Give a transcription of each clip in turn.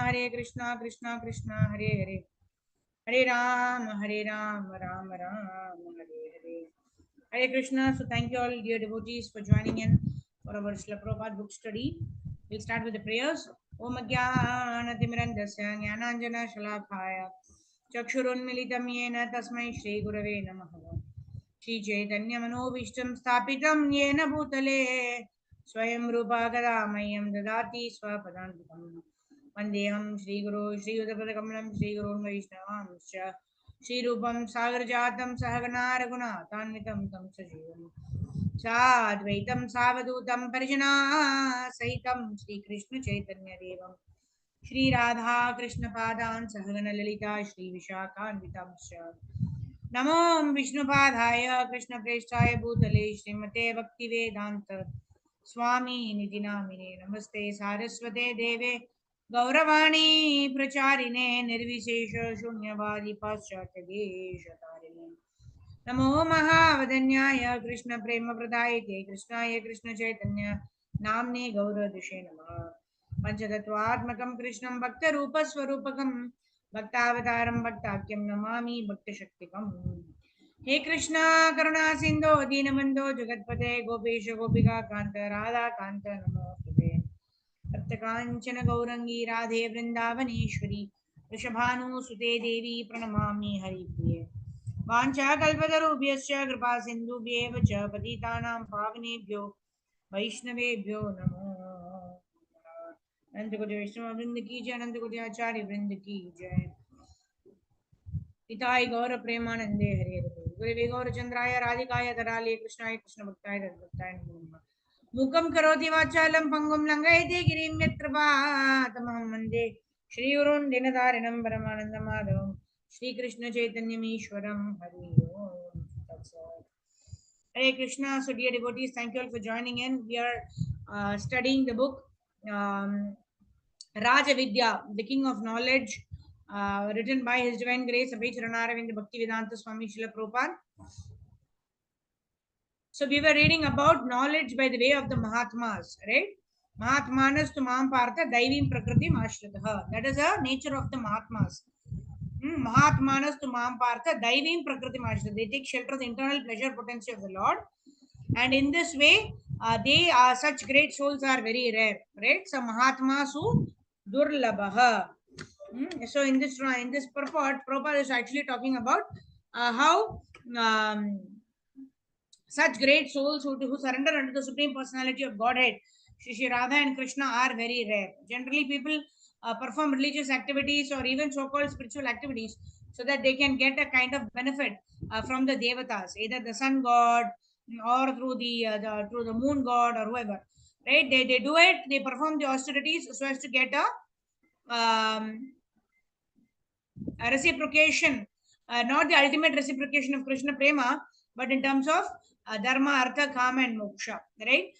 Krishna Krishna Krishna Hare Hare, Hare Ram, Ram Ram, Hare Hare. Hare Krishna. So thank you all, dear devotees, for joining in for our Srila Prabhupada book study. We'll start with the prayers. Om Ajnanatimrandasya Jnananjana Shalakaya Chakshurunmilitam Yena Tasmai Shri Gurave Namaha. Shri Chaitanya Manobishtam Sthapitam Yena Bhutale Swayam Rupa Kadamayam Dadati Swapadantikam. Vandeham Shri Guru Shri Udapadakamalam Shri Guru Vaishnavamscha Shri Rupam Sagarjatam Sahagana Raghunathanvitam Tam Sajivam Sadvaitam Savadutam Parijana Sahitam Shri Krishna Chaitanya Devam Shri Radha Krishna Padan Sahagana Lalita Shri Vishakhanvitamscha Namo Vishnupadaya Krishna Preshthaya Bhutale Srimate Bhaktivedanta Swami Niti Namine Namaste Saraswate Deve Gauravani Pracharine Nirvishesha Shunyavadi Paschatya Deshatarine Namo Mahavadanyaya Krishna Prema Pradayate Krishnaya Krishna Chaitanya Namne Gauradushe Namah Panchatattvatmakam Krishnam Bhakta Rupa Swarupakam Bhaktavataram Bhaktakyam Namami Bhakta Shaktikam. He Krishna Karuna Sindho Deenabandho Jagatpate Gopesha Gopika Kanta Radha Kanta Namo Saptakanchana Gaurangi Radhe Vrindavaneshwari Rishabhanu Sute Devi Pranamami Haripriye Vancha Kalpatarubhyascha Kripa Sindhubhyeva Cha Patitanam Pavanebhyo Vaishnavebhyo Namo Anantakoti Vaishnava Vrinda Ki Jai Anantakoti Acharya Vrinda Ki Jai Pitai Gaura Premanande Hare Hare Gurave Gaura Chandraya Radhikaya Tarale Krishnaya Krishna Bhaktaya Bhaktaya Namo Mukam Karoti Vachalam Pangum Langayate Girim Yatrapa Tamaham Mande Shri Urun Dinadarinam Paramananda Madhavam Shri Krishna Chaitanya Ishwaram Hari Om. That's all. Hare Krishna. So, dear devotees, thank you all for joining in. We are studying the book Raja Vidya, the King of Knowledge, written by His Divine Grace Abhay Charanaravinda Bhaktivedanta Swami Srila Prabhupada. So we were reading about knowledge by the way of the Mahatmas, right? Mahatmanas tu mam partha daivim prakriti ashritah. That is the nature of the Mahatmas. Mahatmanas tu mam partha daivim prakriti ashritah. They take shelter of the internal pleasure potency of the Lord. And in this way, they are such great souls are very rare, right? So Mahatma su durlabha. So in this purport, Prabhupada is actually talking about how such great souls who surrender unto the Supreme Personality of Godhead, Shri Radha and Krishna, are very rare. Generally, people perform religious activities or even so-called spiritual activities so that they can get a kind of benefit from the devatas, either the sun god or through the moon god or whoever. Right? They do it. They perform the austerities so as to get a reciprocation, not the ultimate reciprocation of Krishna Prema, but in terms of dharma, artha, kama, and moksha, right?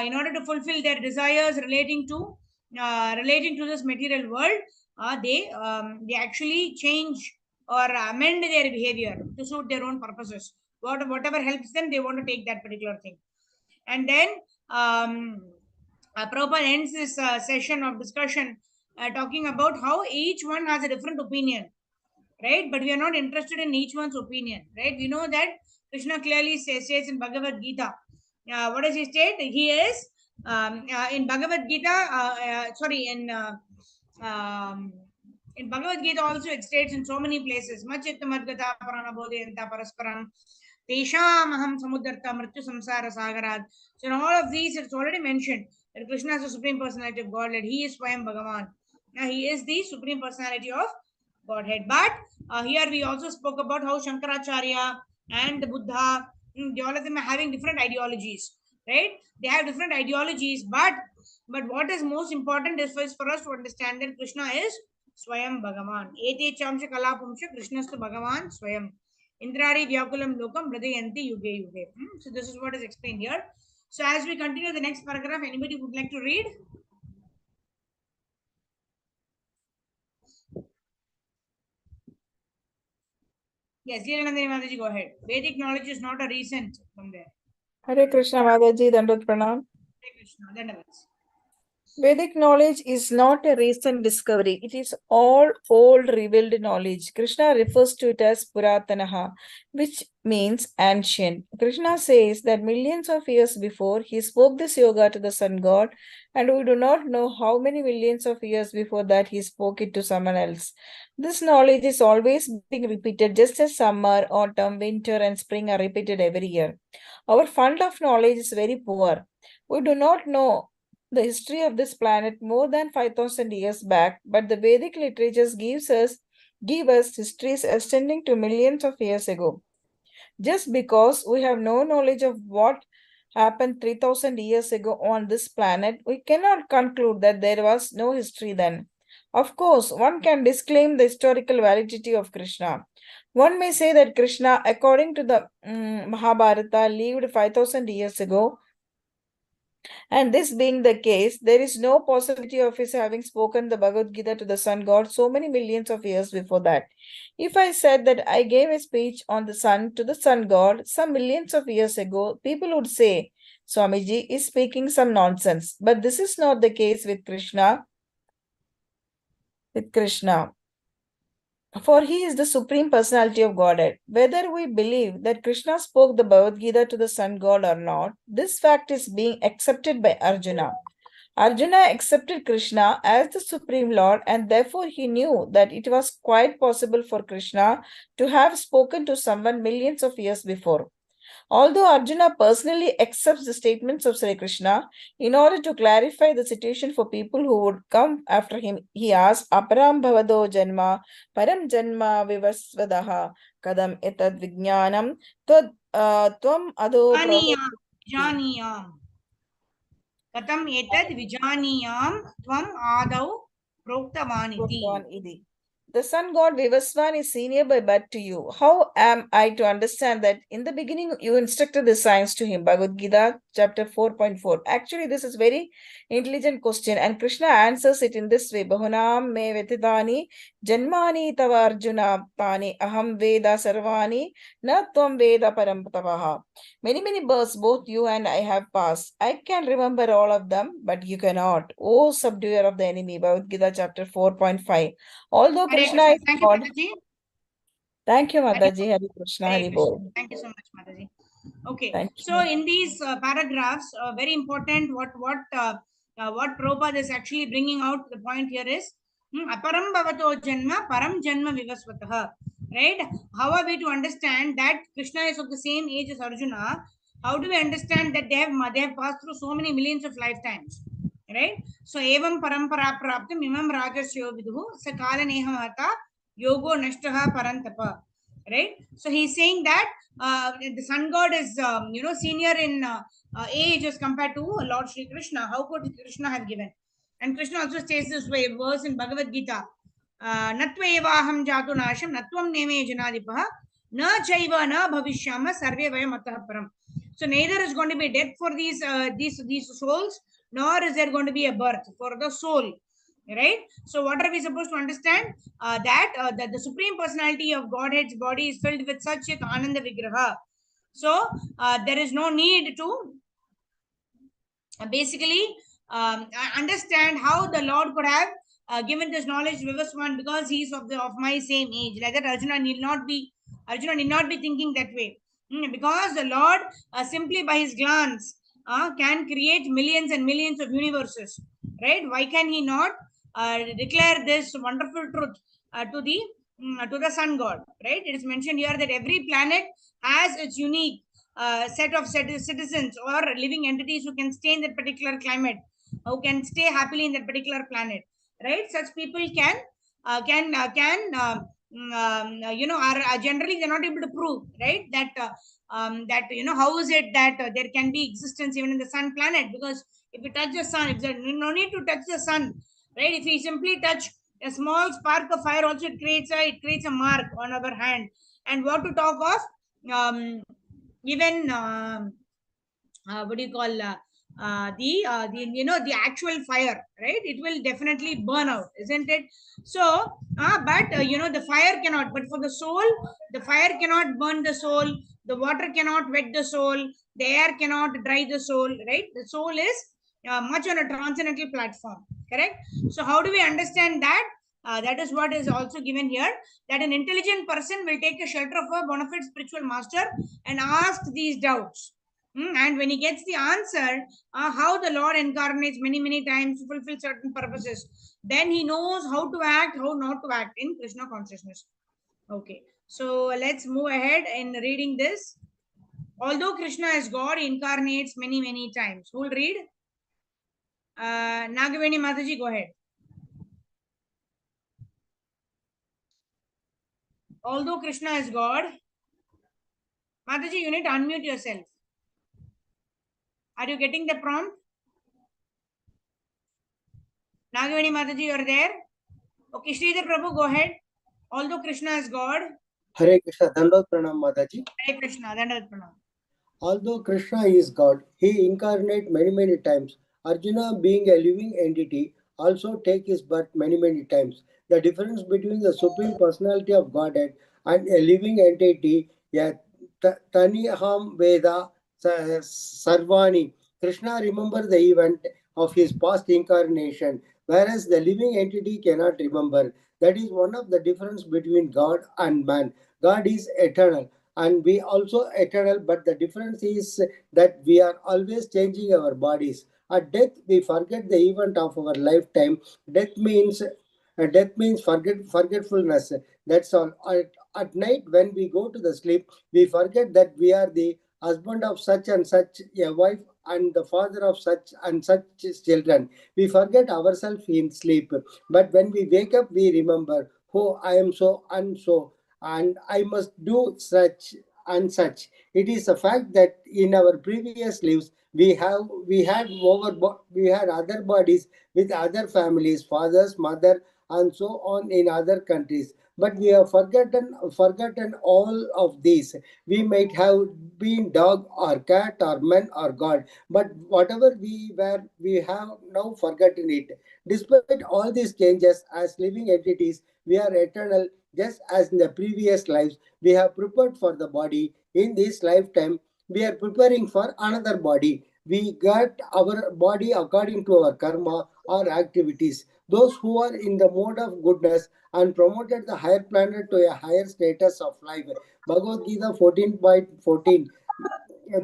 In order to fulfill their desires relating to this material world, they actually change or amend their behavior to suit their own purposes. Whatever helps them, they want to take that particular thing. And then Prabhupada ends this session of discussion talking about how each one has a different opinion, right? But we are not interested in each one's opinion, right? We know that Krishna clearly says in Bhagavad Gita. What does he state? He is in Bhagavad Gita. In Bhagavad Gita also it states in so many places. Machitta madgata pranabodhyanta parasparam tesham aham samuddarta mrityu samsara sagarad. So in all of these, it's already mentioned that Krishna is the Supreme Personality of Godhead. He is Swayam Bhagavan. He is the Supreme Personality of Godhead. But here we also spoke about how Shankaracharya and the Buddha, all of them are having different ideologies, right? They have different ideologies, but what is most important is for us to understand that Krishna is Swayam Bhagavan. Ete chamsha kalapumsha Krishnastu Bhagavan Swayam. Indrari Vyakulam Lokam Bradayanti Yuge Yuge. So this is what is explained here. So as we continue the next paragraph, anybody would like to read? Yes, Leelanandani Mataji, go ahead. Vedic knowledge is not a recent from there. Hare Krishna Mataji, Dandat Pranam. Hare Krishna, Dandavats. Vedic knowledge is not a recent discovery. It is all old revealed knowledge. Krishna refers to it as Puratanaha, which means ancient. Krishna says that millions of years before he spoke this yoga to the sun god, and we do not know how many millions of years before that he spoke it to someone else. This knowledge is always being repeated, just as summer, autumn, winter, and spring are repeated every year. Our fund of knowledge is very poor. We do not know the history of this planet more than 5,000 years back, but the Vedic literatures give us histories extending to millions of years ago. Just because we have no knowledge of what happened 3,000 years ago on this planet, we cannot conclude that there was no history then. Of course, one can disclaim the historical validity of Krishna. One may say that Krishna, according to the Mahabharata, lived 5,000 years ago, and this being the case, there is no possibility of his having spoken the Bhagavad Gita to the sun god so many millions of years before that. If I said that I gave a speech on the sun to the sun god some millions of years ago, people would say, Swamiji is speaking some nonsense. But this is not the case with Krishna. With Krishna. For he is the supreme personality of Godhead. Whether we believe that Krishna spoke the Bhagavad Gita to the sun god or not, this fact is being accepted by Arjuna. Arjuna accepted Krishna as the Supreme Lord, and therefore he knew that it was quite possible for Krishna to have spoken to someone millions of years before. Although Arjuna personally accepts the statements of Sri Krishna, in order to clarify the situation for people who would come after him, he asked, Aparam bhavado janma, param janma vivasvadaha, kadam etad vijnanam, tvam ado Janiyam, pravati. janiyam. Katam etad vijaniyam tvam adau proktavaniti. The sun god Vivaswan is senior by birth to you. How am I to understand that in the beginning you instructed the science to him? Bhagavad Gita, chapter 4.4. Actually, this is very intelligent question, and Krishna answers it in this way: Bahunam me vetidani janmani tava arjuna tani aham veda sarvani na tvam veda param tavaha. Many births both you and I have passed. I can remember all of them, but you cannot. O subduer of the enemy. Bhagavad Gita, chapter 4.5. Although Hare Krishna Krishna. is Thank you, God, Mataji. thank you, Hare, Mataji. Hari Krishna, Hare Hari Krishna. Bol. Thank you so much, Mataji. Okay, Thank so you. in these paragraphs, very important. What Prabhupada is actually bringing out the point here is aparam bhavato janma param janma vivasvatah. Right? How are we to understand that Krishna is of the same age as Arjuna? How do we understand that they have passed through so many millions of lifetimes? Right? So evam parampara praptam imam rajasyo viduhu sakala nehamata yogo nashtaha parantapa. Right? So he's saying that the sun god is senior in age as compared to Lord Sri Krishna. How could Krishna have given? And Krishna also says this way verse in Bhagavad Gita: Natvevaham jatu nasham natvam neme janadipah na chaiva na bhavishyama sarve vayam atah param. So neither is going to be death for these souls, nor is there going to be a birth for the soul. Right? So what are we supposed to understand? That the supreme personality of Godhead's body is filled with such a Ananda Vigraha. So there is no need to basically understand how the Lord could have given this knowledge to Vivaswan because he is of my same age. Like that, Arjuna need not be thinking that way. Because the Lord simply by his glance can create millions and millions of universes. Right? Why can he not declare this wonderful truth to the sun god? Right? It is mentioned here that every planet has its unique set of citizens or living entities who can stay in that particular climate, who can stay happily in that particular planet. Right? Such people are generally they're not able to prove, right, that how is it that there can be existence even in the sun planet, because if you touch the sun, if there's no need to touch the sun, right? If we simply touch a small spark of fire also, it creates a mark on our hand. And what to talk of even what do you call the actual fire, right? It will definitely burn out, isn't it? So but the fire cannot, but for the soul, the fire cannot burn the soul, the water cannot wet the soul, the air cannot dry the soul, right? The soul is much on a transcendental platform. Correct? So, how do we understand that? That is what is also given here, that an intelligent person will take the shelter of a bona fide spiritual master and ask these doubts. And when he gets the answer, how the Lord incarnates many, many times to fulfill certain purposes, then he knows how to act, how not to act in Krishna consciousness. Okay, so let's move ahead in reading this. Although Krishna is God, he incarnates many, many times. Who will read? Nagaveni Mataji, go ahead. Although Krishna is God, Mataji, you need to unmute yourself. Are you getting the prompt? Nagaveni Mataji, you are there? Okay, Sridhar Prabhu, go ahead. Although Krishna is God. Hare Krishna, Dandot Pranam Mataji. Hare Krishna, Dandavat Pranam. Although Krishna is God, he incarnate many times. Arjuna, being a living entity, also take his birth many times. The difference between the supreme personality of Godhead and a living entity, a Taniham Veda Sarvani. Krishna remember the event of his past incarnation, whereas the living entity cannot remember. That is one of the difference between God and man. God is eternal and we also eternal, but the difference is that we are always changing our bodies. At death we forget the event of our lifetime. Death means forgetfulness. That's all. At night when we go to the sleep, we forget that we are the husband of such and such a wife and the father of such and such children. We forget ourselves in sleep, but when we wake up we remember, oh, I am so and so and I must do such and such. It is a fact that in our previous lives we had other bodies with other families, fathers, mother, and so on in other countries. But we have forgotten all of these. We might have been dog or cat or man or God, but whatever we were, we have now forgotten it. Despite all these changes, as living entities, we are eternal just as in the previous lives, we have prepared for the body. In this lifetime, we are preparing for another body. We got our body according to our karma or activities. Those who are in the mode of goodness and promoted the higher planet to a higher status of life. Bhagavad Gita 14.14.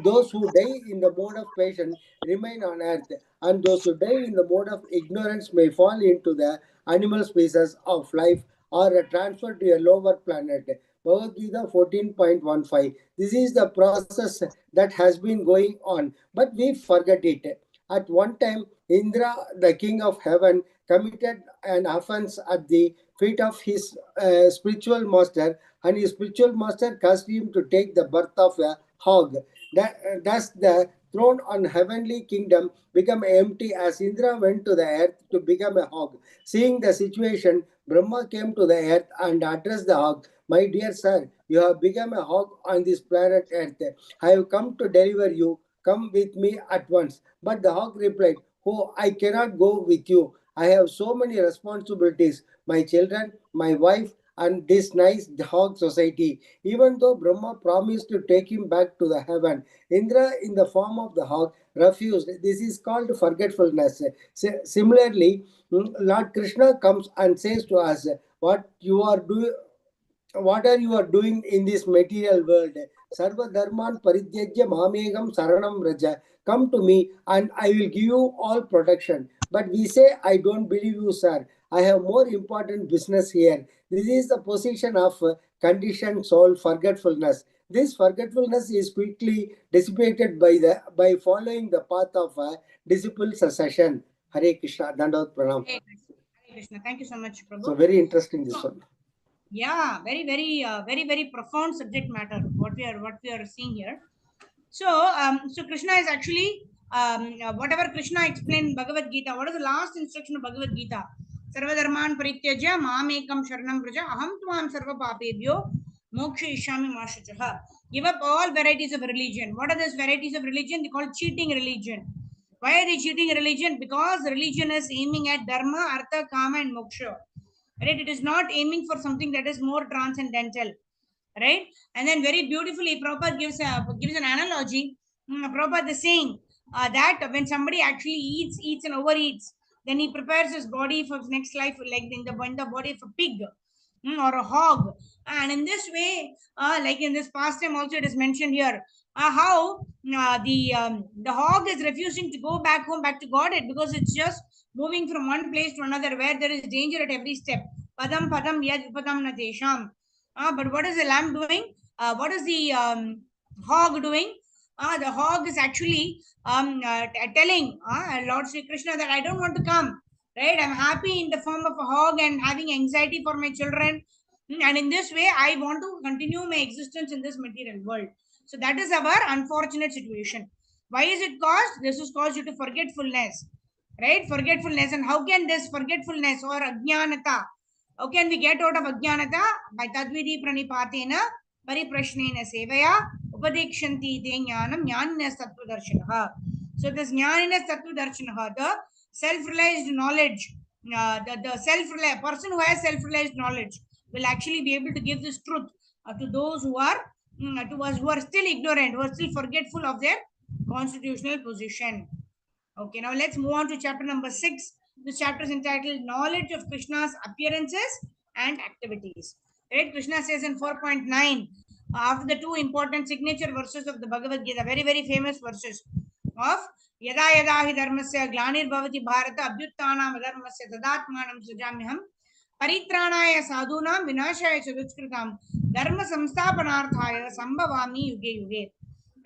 Those who die in the mode of passion remain on earth, and those who die in the mode of ignorance may fall into the animal species of life or are transferred to a lower planet. Bhagavad Gita 14.15. This is the process that has been going on, but we forget it. At one time, Indra, the king of heaven, committed an offense at the feet of his spiritual master, and his spiritual master caused him to take the birth of a hog. Thus, the throne on heavenly kingdom became empty as Indra went to the earth to become a hog. Seeing the situation, Brahma came to the earth and addressed the hog. My dear sir, you have become a hog on this planet earth. I have come to deliver you. Come with me at once. But the hog replied, oh, I cannot go with you. I have so many responsibilities. My children, my wife, and this nice hog society. Even though Brahma promised to take him back to the heaven, Indra, in the form of the hog, refused. This is called forgetfulness. Similarly, Lord Krishna comes and says to us, what are you are doing in this material world? Sarva dharman parityajya mamegam saranam raja. Come to me and I will give you all protection. But we say, I don't believe you, sir. I have more important business here. This is the position of conditioned soul forgetfulness. This forgetfulness is quickly dissipated by following the path of disciple succession. Hare Krishna, Dandavat Pranam. Hare Krishna. Hare Krishna. Thank you so much, Prabhu. So very interesting this So, one. yeah, very profound subject matter. What we are seeing here. So, so Krishna is actually whatever Krishna explained in Bhagavad Gita. What is the last instruction of Bhagavad Gita? Sarvadharman parityajya mamekam sharanam vraja aham tvam sarva papebhyo moksha ishyami mashachaha. Give up all varieties of religion. What are those varieties of religion? They call cheating religion. Why are they cheating religion? Because religion is aiming at dharma, artha, kama, and moksha. Right? It is not aiming for something that is more transcendental. Right? And then very beautifully, Prabhupada gives an analogy. Prabhupada is saying that when somebody actually eats and overeats, then he prepares his body for his next life, like in the body of a pig, or a hog. And in this way, like in this pastime also it is mentioned here, how the hog is refusing to go back home, back to Godhead, because it's just moving from one place to another where there is danger at every step. Padam padam yad padam na desham. But what is the lamb doing? What is the hog doing? The hog is actually telling Lord Sri Krishna that I don't want to come. Right? I'm happy in the form of a hog and having anxiety for my children. And in this way, I want to continue my existence in this material world. So that is our unfortunate situation. Why is it caused? This is caused due to forgetfulness. Right? Forgetfulness. And how can this forgetfulness or ajnanata, how can we get out of ajnanata? By tadvidi pranipatena pariprashnena sevaya upadekshanti te jnanam jnaninas tattvadarshanaha. So this jnaninas tattvadarshanaha, the self-realized knowledge, the self-realized person who has self-realized knowledge will actually be able to give this truth to those who are to us who are still ignorant, who are still forgetful of their constitutional position. Okay, now let's move on to chapter number 6. This chapter is entitled Knowledge of Krishna's Appearances and Activities. Right? Krishna says in 4.9, after the two important signature verses of the Bhagavad Gita, very, very famous verses of Yada Yada Hi Dharmasya Glanir Bhavati Bharata Abhyuttanam Adharmasya Tadatmanam Sujamyaham Paritranaya Sadhunam Vinashaya Chaduchkritam Dharma Samsthapanarthaya Sambhavami Yuge Yuge.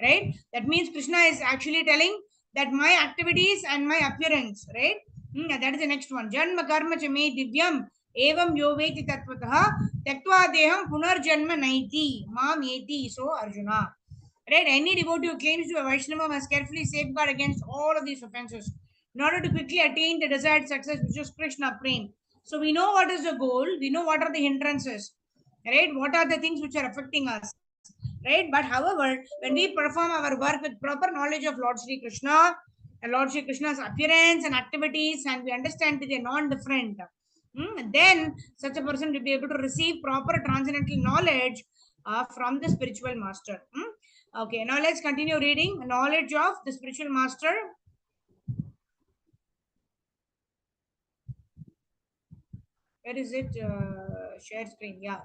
Right? That means Krishna is actually telling that my activities and my appearance, right? That is the next one. Janma karma cha me divyam evam yoveti tattvataha tyaktva deham punarjanma naiti mam eti. So Arjuna. Right? Any devotee who claims to be a Vaishnava must carefully safeguard against all of these offenses in order to quickly attain the desired success, which is Krishna prem. So we know what is the goal, we know what are the hindrances, right? What are the things which are affecting us, right? But however, when we perform our work with proper knowledge of Lord Sri Krishna and Lord Sri Krishna's appearance and activities, and we understand that they are non-different, then such a person will be able to receive proper transcendental knowledge from the spiritual master. Okay, now let's continue reading knowledge of the spiritual master. Where is it? Share screen. Yeah.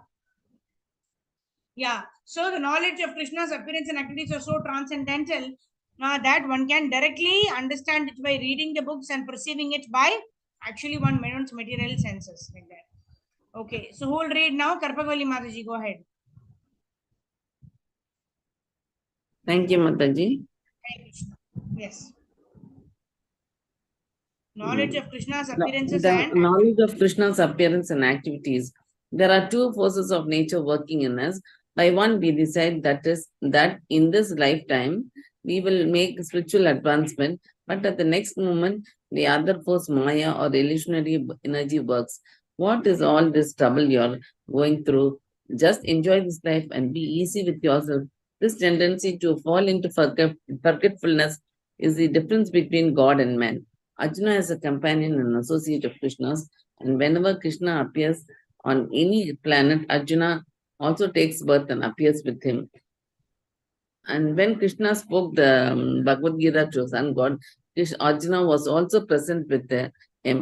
Yeah. So the knowledge of Krishna's appearance and activities are so transcendental that one can directly understand it by reading the books and perceiving it by actually one's material senses, like that. Okay. So who will read now? Karpagwali Mataji, go ahead. Thank you, Mataji. Hare Krishna. Yes. Knowledge of Krishna's The, appearances the and knowledge of Krishna's appearance and activities. There are two forces of nature working in us. By one, we decide that in this lifetime we will make spiritual advancement, but at the next moment, the other force, Maya or illusionary energy, works. What is all this trouble you're going through? Just enjoy this life and be easy with yourself. This tendency to fall into forgetfulness is the difference between God and man. Arjuna is a companion and associate of Krishna's, and whenever Krishna appears on any planet, Arjuna also takes birth and appears with him. And when Krishna spoke the Bhagavad Gita to sun god, Arjuna was also present with him.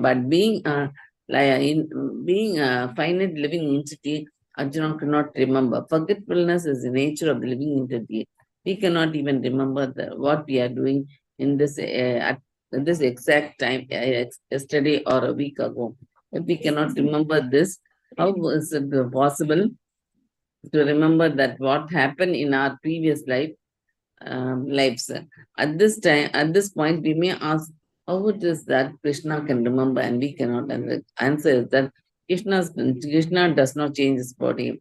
But being a finite living entity, Arjuna could not remember. Forgetfulness is the nature of the living entity. We cannot even remember what we are doing in this at this exact time, yesterday or a week ago. If we cannot remember this, how is it possible to remember that what happened in our previous lives? At this time, at this point, we may ask, how it is that Krishna can remember and we cannot? And the answer is that Krishna does not change his body.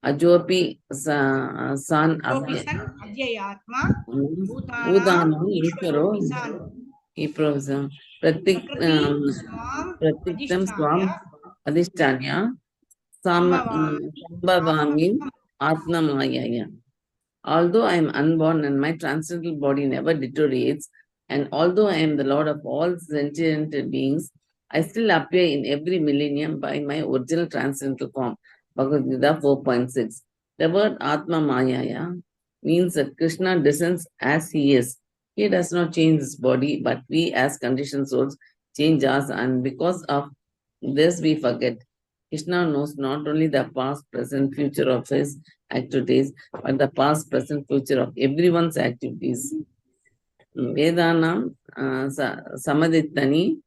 Ajopi san Yopisan Adhyayatma Bhutanam Udanam Ishwaro Ishvaro Pisan Iprosa Prakriti Swam Pratiktam Swam Adhisthanya Adhishtanya Sambhavami Sambhavami Atmamayaya. Although I am unborn and my transcendental body never deteriorates, and although I am the Lord of all sentient beings, I still appear in every millennium by my original transcendental form. Bhagavad Gita 4.6. The word Atma Mayaya means that Krishna descends as he is. He does not change his body, but we as conditioned souls change us, and because of this we forget. Krishna knows not only the past, present, future of his activities, but the past, present, future of everyone's activities. Vedanam Samaditani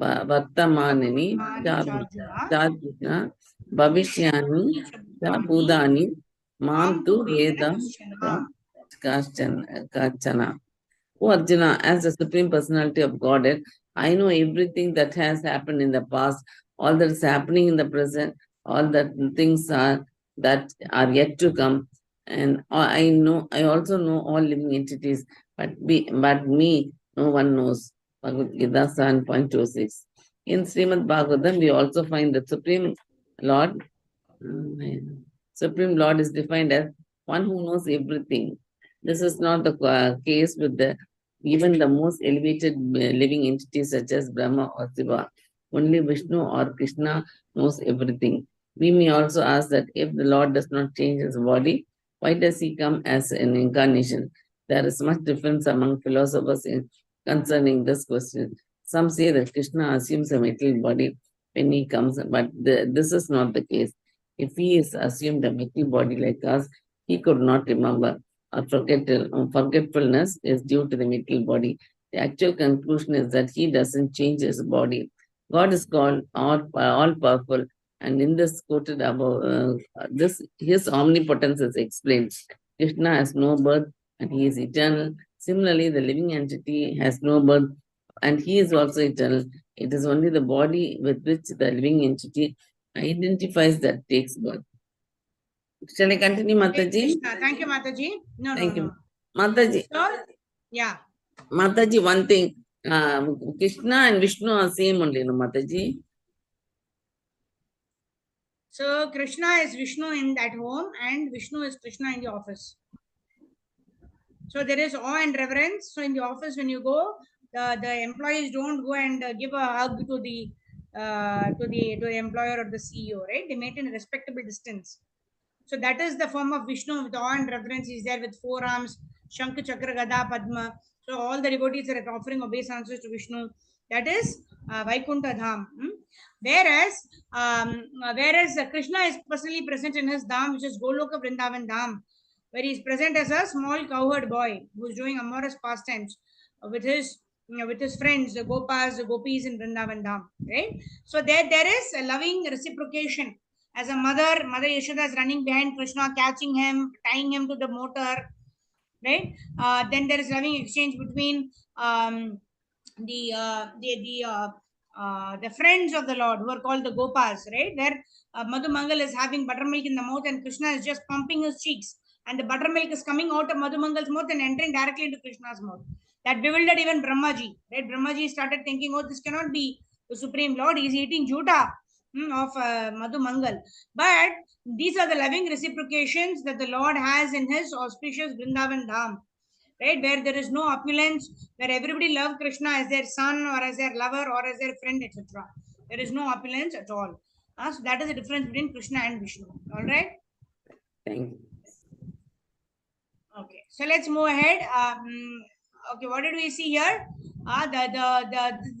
Vartamanini Mani Charjuna. Charjuna Bhavishyani Cha Bhudani Mam Mam tu tu Vedana Veda Kaschana. Kachana. Oh Arjuna, as the Supreme Personality of Godhead, I know everything that has happened in the past, all that is happening in the present, all that things are that are yet to come, and I also know all living entities, but me, no one knows. Bhagavad Gita 7.26. In Srimad Bhagavatam, we also find that Lord, Supreme Lord is defined as one who knows everything. This is not the case with even the most elevated living entities such as Brahma or Shiva. Only Vishnu or Krishna knows everything. We may also ask that if the Lord does not change his body, why does he come as an incarnation? There is much difference among philosophers concerning this question. Some say that Krishna assumes a material body when he comes, but this is not the case. If he is assumed a material body like us, he could not remember. Forgetfulness is due to the material body. The actual conclusion is that he doesn't change his body. God is called all powerful, and in this quoted above, this his omnipotence is explained. Krishna has no birth and he is eternal. Similarly, the living entity has no birth and he is also eternal. It is only the body with which the living entity identifies that takes birth. Shall I continue, Hare Mataji? Krishna. Thank you, Mataji. No, Thank you. no. Mataji, So, yeah. Mataji, one thing. Krishna and Vishnu are same only, no, Mataji? So Krishna is Vishnu in that home, and Vishnu is Krishna in the office. So there is awe and reverence. So in the office, when you go, the employees don't go and give a hug to the employer or the CEO, right? They maintain a respectable distance. So that is the form of Vishnu with awe and reverence. He is there with four arms, Shankha, Chakra, Gada, Padma. So all the devotees are offering obeisances to Vishnu. That is Vaikuntha Dham. Whereas Krishna is personally present in his Dham, which is Goloka Vrindavan Dham, where he is present as a small cowherd boy who is doing amorous pastimes with his friends, the Gopas, the Gopis in Vrindavan Dham. Right. So there is a loving reciprocation. As a Mother Yashoda is running behind Krishna, catching him, tying him to the motor, right? Then there is loving exchange between the uh, the the uh, the friends of the Lord who are called the Gopas, right? Where Madhu Mangal is having buttermilk in the mouth and Krishna is just pumping his cheeks, and the buttermilk is coming out of Madhu Mangal's mouth and entering directly into Krishna's mouth. That bewildered even Brahmaji, right? Brahmaji started thinking, oh, this cannot be the Supreme Lord. He's eating juta of Madhu Mangal. But these are the loving reciprocations that the Lord has in his auspicious Vrindavan Dham, right? Where there is no opulence, where everybody loves Krishna as their son or as their lover or as their friend, etc. There is no opulence at all. So that is the difference between Krishna and Vishnu. All right. Thank you. Okay, so let's move ahead. Okay, what did we see here?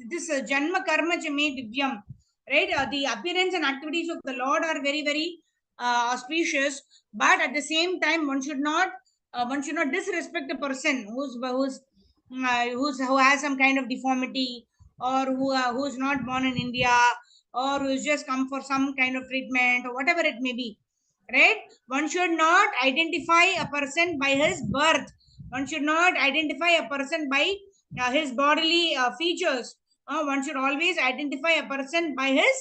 This Janma Karma Chame Divyam, right? The appearance and activities of the Lord are very, very auspicious, but at the same time, one should not disrespect a person who has some kind of deformity, or who's not born in India, or who's just come for some kind of treatment or whatever it may be, right? One should not identify a person by his birth. One should not identify a person by his bodily features. One should always identify a person by his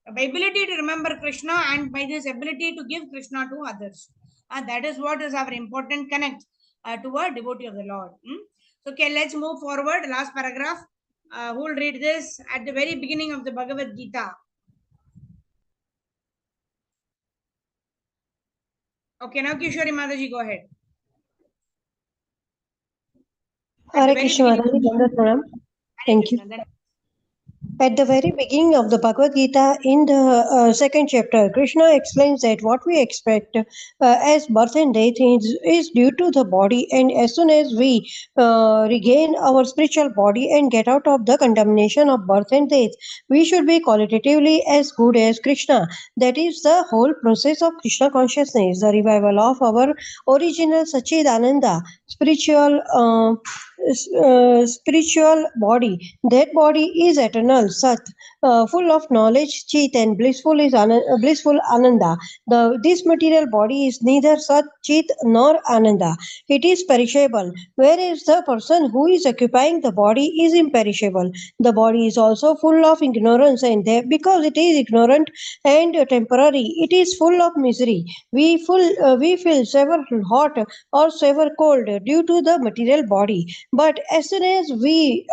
ability to remember Krishna and by his ability to give Krishna to others. That is what is our important connect to a devotee of the Lord. So, okay, let's move forward. Last paragraph. Who will read this at the very beginning of the Bhagavad Gita? Okay, now Kishori Mataji, go ahead. At the Hare very Krishna beginning. Mataji, Dandavat Pranam. Hare Thank you. Krishna. Then At the very beginning of the Bhagavad Gita, in the second chapter, Krishna explains that what we expect as birth and death is due to the body, and as soon as we regain our spiritual body and get out of the contamination of birth and death, we should be qualitatively as good as Krishna. That is the whole process of Krishna consciousness, the revival of our original Sachidananda, spiritual body. That body is eternal, Sat, full of knowledge, Chit, and blissful Ananda. This material body is neither Sat, Chit, nor Ananda. It is perishable, whereas the person who is occupying the body is imperishable. The body is also full of ignorance, and because it is ignorant and temporary, it is full of misery. We feel sever hot or sever cold due to the material body. But as soon as we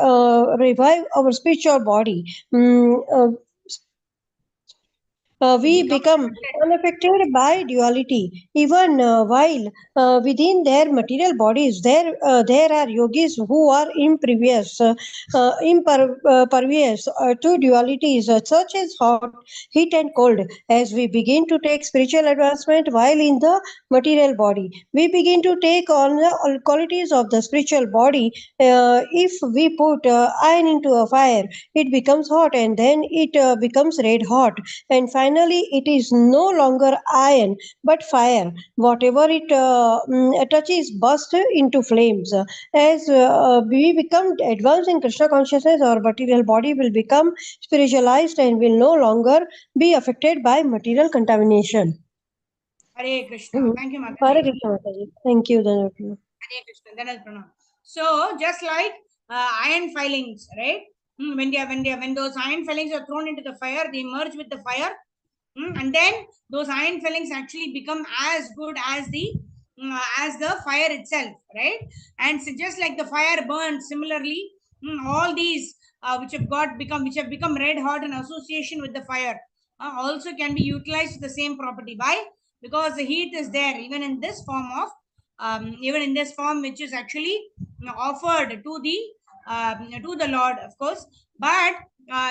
revive our spiritual body, we become become unaffected by duality. Even while within their material bodies, there are yogis who are impervious to dualities such as hot, heat, and cold. As we begin to take spiritual advancement while in the material body, we begin to take on the all qualities of the spiritual body. If we put iron into a fire, it becomes hot, and then it becomes red hot, and finally it is no longer iron but fire. Whatever it touches bursts into flames. As we become advanced in Krishna consciousness, our material body will become spiritualized and will no longer be affected by material contamination. Hare Krishna. Thank you, Hare Mataji. Krishna, Mataji. Thank you, Dhanavati. Hare Krishna. Dhanal Pranam. So just like iron filings, right? When those iron filings are thrown into the fire, they merge with the fire. And then those iron filings actually become as good as the fire itself, right? And so just like the fire burns, similarly, all these which have become red hot in association with the fire also can be utilized the same property. Why? Because the heat is there even in this form of even in this form which is actually offered to the Lord, of course. But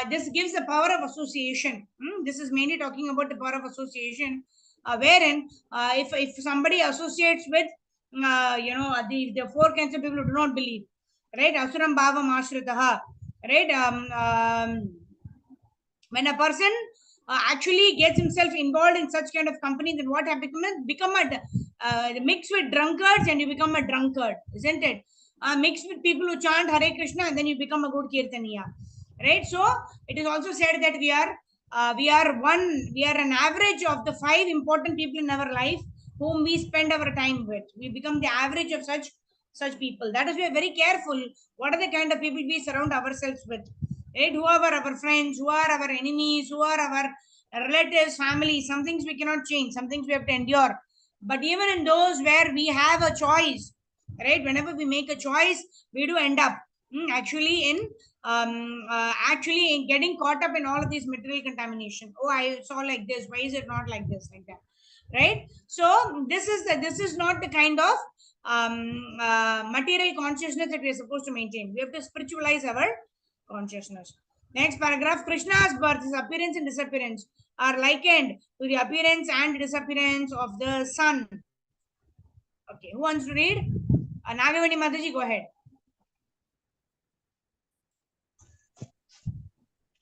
this gives the power of association. This is mainly talking about the power of association, wherein if somebody associates with the four kinds of people who do not believe, right? Asuram bhavam ashritaha, right? When a person actually gets himself involved in such kind of company, then what have become a mixed with drunkards, and you become a drunkard, isn't it? Mixed with people who chant Hare Krishna, and then you become a good kirtaniya, right? So it is also said that we are an average of the five important people in our life whom we spend our time with. We become the average of such people. That is, we are very careful what are the kind of people we surround ourselves with, right? Who are our friends, who are our enemies, who are our relatives, family. Some things we cannot change, some things we have to endure. But even in those where we have a choice, right? Whenever we make a choice, we do end up actually in getting caught up in all of these material contamination. Oh, I saw like this, why is it not like this, like that, right? So this is not the kind of material consciousness that we are supposed to maintain. We have to spiritualize our consciousness. Next paragraph: Krishna's birth, his appearance and disappearance are likened to the appearance and disappearance of the sun. Okay, who wants to read? Nagavani Mataji, go ahead.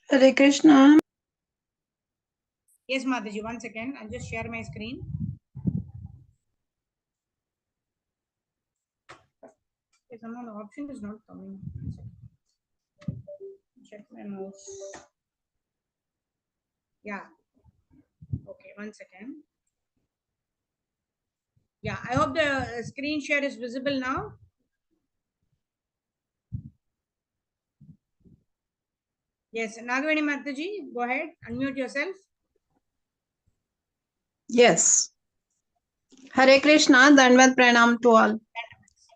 Hare Krishna. Yes, Mataji, one second. I'll just share my screen. Okay, somehow the option is not coming. Check my mouse. Yeah. Okay, one second. Yeah, I hope the screen share is visible now. Yes, Nagavani Mataji, go ahead. Unmute yourself. Yes. Hare Krishna, Dandvat Pranam to all.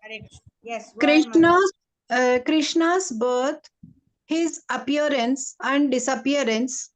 Hare Krishna. Yes, go ahead, Mataji. Krishna's birth, his appearance and disappearance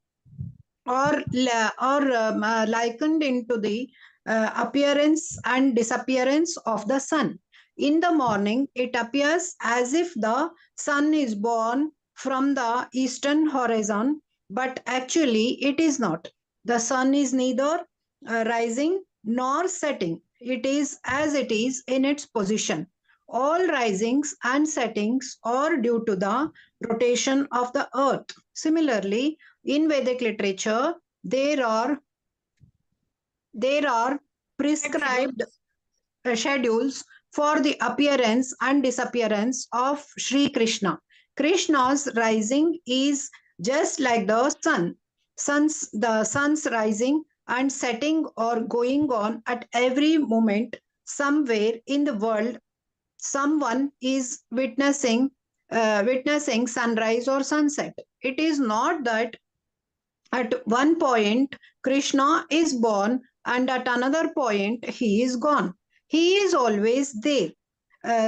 are likened into the appearance and disappearance of the sun. In the morning, it appears as if the sun is born from the eastern horizon, but actually it is not. The sun is neither rising nor setting. It is as it is in its position. All risings and settings are due to the rotation of the earth. Similarly, in Vedic literature, there are prescribed schedules for the appearance and disappearance of Sri Krishna. Krishna's rising is just like the sun. The sun's rising and setting are going on at every moment somewhere in the world. Someone is witnessing sunrise or sunset. It is not that at one point, Krishna is born, and at another point, he is gone. He is always there,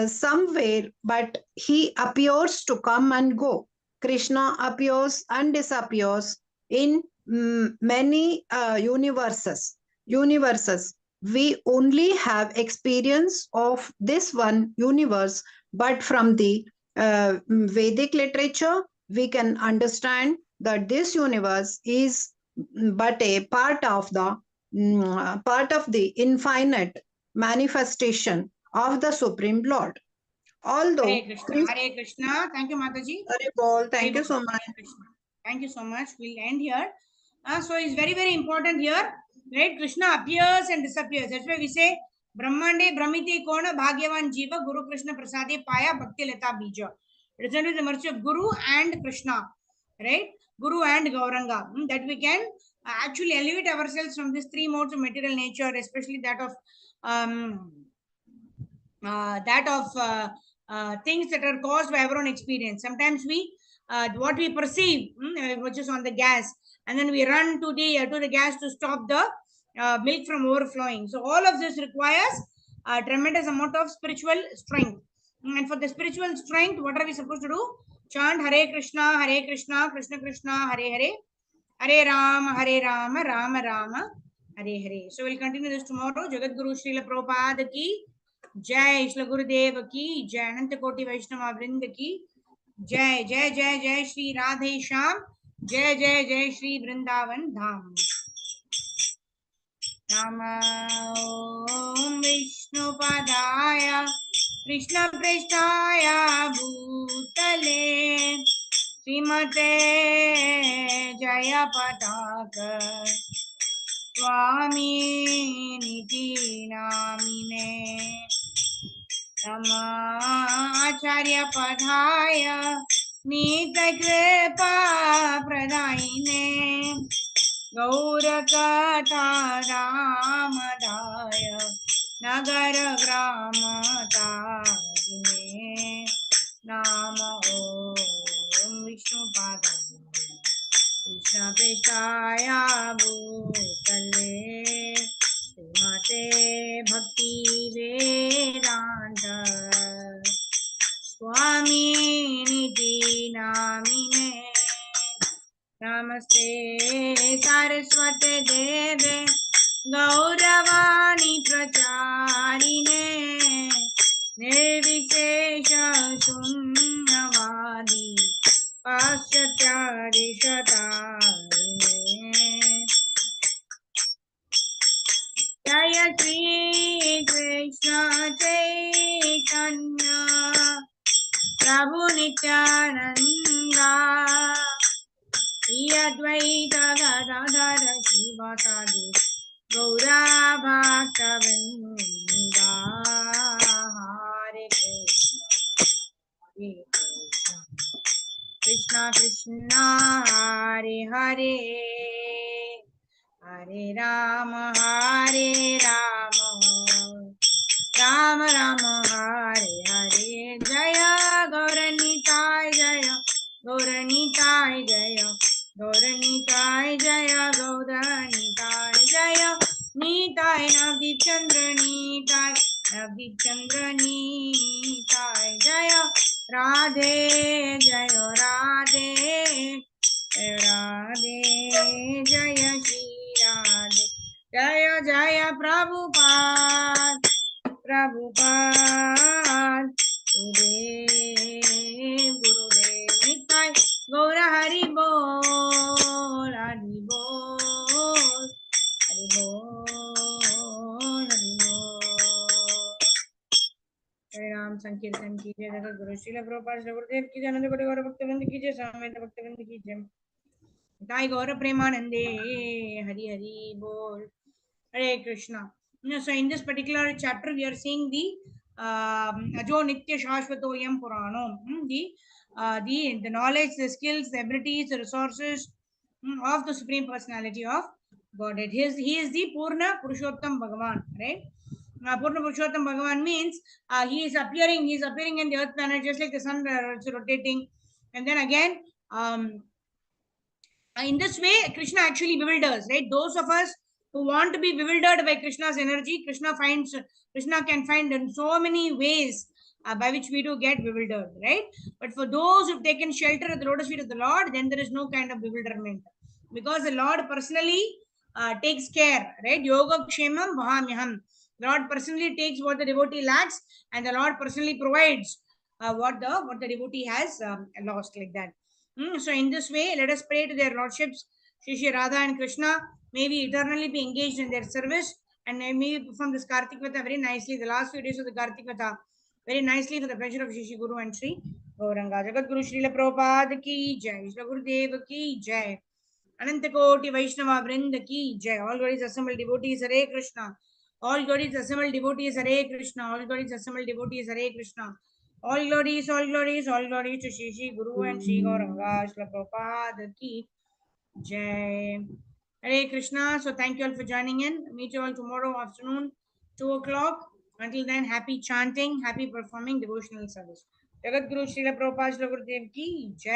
somewhere, but he appears to come and go. Krishna appears and disappears in many universes. We only have experience of this one universe, but from the Vedic literature, we can understand that this universe is but a part of the infinite manifestation of the Supreme Lord. Hare Although Krishna, Hare Krishna. Thank you, Mataji. Hare Bol, Hare thank you Bol, so much. Hare Krishna. Thank you so much. We'll end here. So it's very, very important here. Right? Krishna appears and disappears. That's why we say Brahmande Brahmiti Kona Bhagyavan Jiva Guru Krishna Prasade Paya Bhakti Lata Bija. It's only the mercy of Guru and Krishna. Right? Guru and Gauranga. That we can actually elevate ourselves from these three modes of material nature, especially that of um, things that are caused by our own experience. Sometimes we what we perceive, which is on the gas, and then we run to the gas to stop the milk from overflowing. So all of this requires a tremendous amount of spiritual strength. And for the spiritual strength, what are we supposed to do? Chant Hare Krishna, Krishna Krishna, Hare Hare, Hare Rama, Rama Rama, Hare Hare. So we'll continue this tomorrow. Jagat Guru Srila Prabhupada ki जय श्री गुरुदेव की जय, अनंत कोटि वैष्णव वृंद की जय, जय जय जय श्री राधे श्याम, जय जय जय श्री वृंदावन धाम। नमो विष्णुपदाय कृष्ण पृष्ठाय भूतले श्रीमते जय पताक स्वामी निधि नामिने आचार्य पधाय नीत कृपा प्रदायिने गौरकथा रामदाय नगर ग्राम तारिणे नाम ओम विष्णुपादाय कृष्ण पृष्ठाय भूतले श्रीमते भक्ति वेदांत स्वामी निधि नामिने नमस्ते सरस्वती देवे गौरवाणी प्रचारिणे निर्विशेष शून्यवादी पाश्चात्यादिशतारिणे जय श्री कृष्ण चैतन्य प्रभु नित्यानंदा श्री अद्वैत गदाधर शिवसादि गौरा भक्तवृंदा हरे कृष्ण कृष्ण हरे हरे हरे राम राम राम हरे हरे। जय गौरनीताय जय गौरनीताय जय गौरनीताय जय गौरनीताय जय नीताय नवदीप चंद्र नीताय जय राधे जय राधे राधे जय श्री राधे जय जय प्रभुपाद गुरुदेव निताय हरे राम संकीर्तन कीजिए जगत गुरु श्रील प्रभुपाद श्री गुरुदेव की जय। आनंद कोटि गौर भक्तवृंद कीजिए, सामवेद भक्तवृंद कीजिए। ताई गौर प्रेमानंदे हरि हरि बोल। Hare Krishna. So in this particular chapter, we are seeing the Ajo Nitya Shashvatoyam Purano, the knowledge, the skills, the abilities, the resources of the Supreme Personality of Godhead. He is the Purna Purushottam Bhagavan, right? Purna Purushottam Bhagavan means he is appearing in the earth planet just like the sun is rotating, and then again. In this way, Krishna actually bewilders, right? Those of us who want to be bewildered by Krishna's energy, Krishna can find in so many ways by which we do get bewildered, right? But for those who've taken shelter at the lotus feet of the Lord, then there is no kind of bewilderment, because the Lord personally takes care, right? Yoga kshemam vahamyaham. The Lord personally takes what the devotee lacks, and the Lord personally provides what the devotee has lost, like that. So in this way, let us pray to their lordships, Shri Shri Radha and Krishna. May we eternally be engaged in their service, and may we perform this Kartik Vata very nicely, the last few days of the Kartik Vata, very nicely for the pleasure of Shri Shri Guru and Shri Gauranga. Jagat Guru Srila Prabhupada ki jai, Shri Gurudev ki jai, Ananta Koti Vaishnava Vrinda ki jai. All glories assembled devotees, Hare Krishna. All glories assembled devotees, Hare Krishna. All glories assembled devotees, Hare Krishna. All glories, all glories, all glories to Shri Shri Guru and Shri Gauranga, Shri Prabhupada ki jai. Hare Krishna. So thank you all for joining in. Meet you all tomorrow afternoon, 2 o'clock. Until then, happy chanting, happy performing devotional service. Jagat Guru Srila Prabhupada Shri Gurudev ki jai.